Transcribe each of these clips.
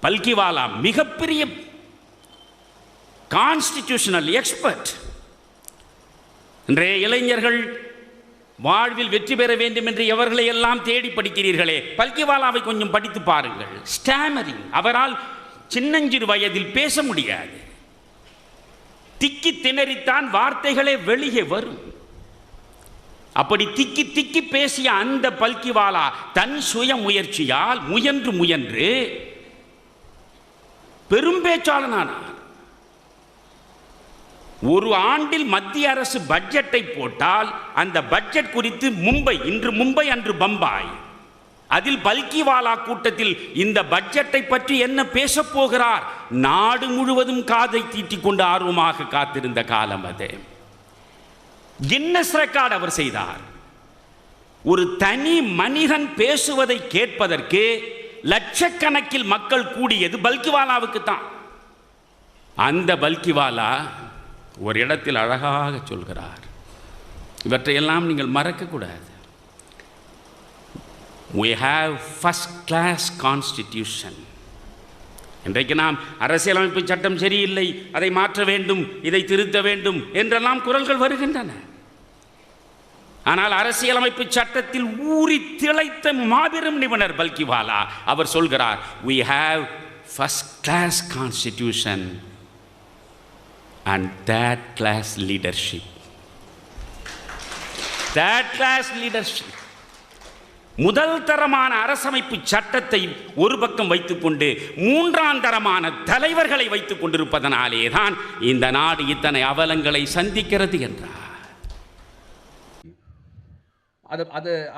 பல்கிவாலா மிகப்பெரிய constitutional expert. இன்றைய இளைஞர்கள் வாழ்வில் வெற்றி பெற வேண்டும் என்று எவர்களை எல்லாம் தேடி படிக்கிறீர்களே, பல்கிவாலாவை கொஞ்சம் படித்து பாருங்கள். ஸ்டாமரிங், அவரால் சின்னஞ்சிறு வயதில் பேச முடியாது, திக்கி திணறித்தான் வார்த்தைகளே வெளியே வரும். அப்படி திக்கி திக்கி பேசிய அந்த பல்கிவாலா தன் சுய முயற்சியால் முயன்று பெரும்பேச்சாளனானார். ஒரு ஆண்டில் மத்திய அரசு பட்ஜெட்டை போட்டால் அந்த பட்ஜெட் குறித்து இன்று மும்பை அன்று பம்பாய், அதில் பல்கிவாலா கூட்டத்தில் இந்த பட்ஜெட்டை பற்றி என்ன பேசப் போகிறார், நாடு முழுவதும் காதை தீட்டிக் கொண்டு ஆர்வமாக காத்திருந்த காலம் அது. கின்னஸ் ரெக்கார்ட் அவர் செய்தார். ஒரு தனி மனிதன் பேசுவதை கேட்பதற்கு லட்சக்கணக்கில் மக்கள் கூடியது பல்கிவாலாவுக்கு தான். அந்த பல்கிவாலா ஒரு இடத்தில் அழகாக சொல்கிறார், இவற்றையெல்லாம் நீங்கள் மறக்கக்கூடாது. We have first class constitution. இன்றைக்கு நாம் அரசியலமைப்பு சட்டம் சரியில்லை, அதை மாற்ற வேண்டும், இதை திருத்த வேண்டும் என்றெல்லாம் குரல்கள் வருகின்றன. ஆனால் அரசியலமைப்பு சட்டத்தில் ஊறி திளைத்த மாபெரும் நிபுணர் பல்கிவாலா. அவர் சொல்கிறார், we have first class constitution and third class leadership. third class leadership. முதல் தரமான அரசமைப்பு சட்டத்தை ஒரு பக்கம் வைத்துக்கொண்டு மூன்றாம் தரமான தலைவர்களை வைத்துக் கொண்டிருப்பதனாலே தான் இந்த நாடு இத்தனை அவலங்களை சந்திக்கிறது என்றார்.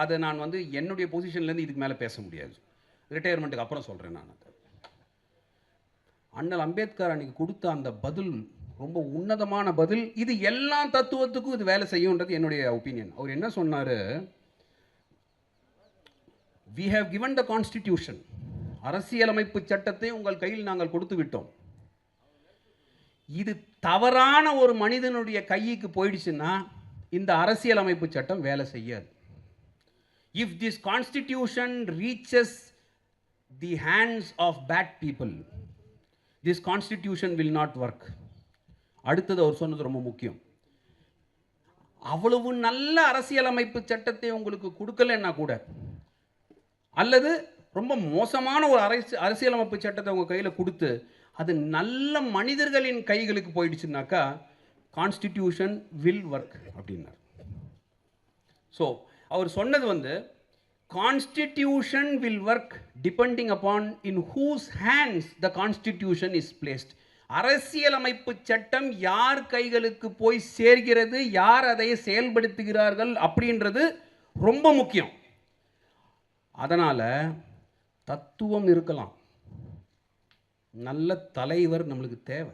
அதை நான் என்னுடைய பொசிஷன்லேருந்து இதுக்கு மேலே பேச முடியாது. ரிட்டையர்மெண்ட்டுக்கு அப்புறம் சொல்கிறேன் நான். அண்ணல் அம்பேத்கர் அன்னைக்கு கொடுத்த அந்த பதில் ரொம்ப உன்னதமான பதில். இது எல்லா தத்துவத்துக்கும் இது வேலை செய்யும்ன்றது என்னுடைய ஒப்பீனியன். அவர் என்ன சொன்னார், we have given the constitution, அரசியலமைப்பு சட்டத்தை உங்கள் கையில் நாங்கள் கொடுத்து விட்டோம். இது தவறான ஒரு மனிதனுடைய கைக்கு போயிடுச்சுன்னா இந்த அரசியலமைப்பு சட்டம் வேலை செய்யாது. if this constitution reaches the hands of bad people, this constitution will not work. அடுத்தது அவர் சொன்னது ரொம்ப முக்கியம். அவ்வளவு நல்ல அரசியலமைப்பு சட்டத்தை உங்களுக்கு கொடுக்கலன்னா கூட, அல்லது ரொம்ப மோசமான ஒரு அரசியலமைப்பு சட்டத்தை உங்கள் கையில் கொடுத்து அது நல்ல மனிதர்களின் கைகளுக்கு போயிடுச்சுனாக்கா கான்ஸ்டிடியூஷன் வில் ஒர்க் அப்படின்னார். ஸோ அவர் சொன்னது constitution will work depending upon in whose hands the constitution is placed. அரசியலமைப்பு சட்டம் யார் கைகளுக்கு போய் சேர்கிறது, யார் அதை செயல்படுத்துகிறார்கள் அப்படின்றது ரொம்ப முக்கியம். அதனால் தத்துவம் இருக்கலாம், நல்ல தலைவர் நம்மளுக்கு தேவை.